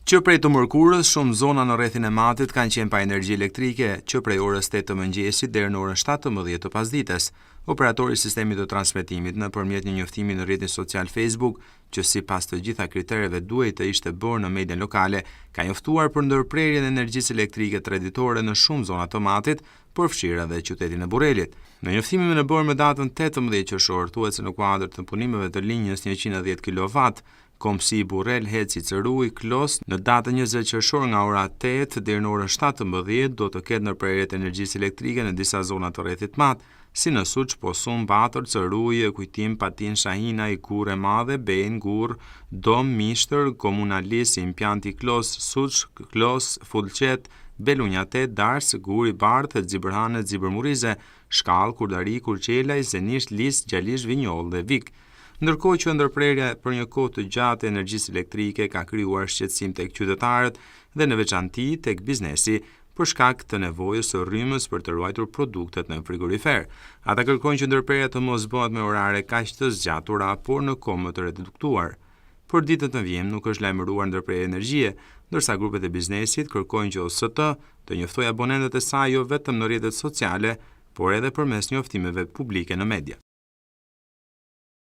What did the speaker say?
Që prej të mërkurës, shumë zona në rrethin e Matit kanë qenë pa energji elektrike, që prej orës 8 të mëngjesit deri në orën 17 të pasdites. Operatori i sistemit të transmetimit nëpërmjet një njoftimi në rrjetin social Facebook, që sipas të gjitha kritereve duhej të ishte bërë në media lokale, ka njoftuar për ndërprerjen e energjisë elektrike traditore në shumë zona të Matit, përfshirë edhe qytetin e Burrelit. Në njoftimin e bërë me datën 18 qershor, thuhet se në kuadër të punimeve të linjës 110 kW, Komsi Burrel Heci Ceruj Klos në datën 20 qershor nga ora 8 deri në orën 17 do të ketë ndërprerje të energjisë elektrike në disa zona të rrethit Mat, si në Suç, Posum, Bator, Ceruj, Kujtim, Patin, Shahina, Ikur e Madhe, Ben, Gur, Dom, Mishtër, Komunalis, Impjanti Klos, Suç, Klos, Fullqet, Belunjate, Dars, Guri, Bardh, Xibërhane, Xibërmurize, Shkall, Kurdari, Kurqelaj, Zenisht, Lis, Gjalish, Vinjoll dhe Vik. Ndërkohë që ndërprerja për një kohë të gjatë e energjisë elektrike ka krijuar shqetësim tek qytetarët dhe në veçanti tek biznesi për shkak të nevojës së rrymës për të ruajtur produktet në frigorifer. Ata kërkojnë që ndërprerja të mos bëhet me orare kaq të zgjatura, por në kohë më të reduktuar. Për ditët në vijim nuk është lajmëruar ndërprerje energjie, ndërsa grupet e biznesit kërkojnë që OST të njoftojë abonentët e saj jo vetëm në rrjetet sociale, por edhe përmes njoftimeve publike në media.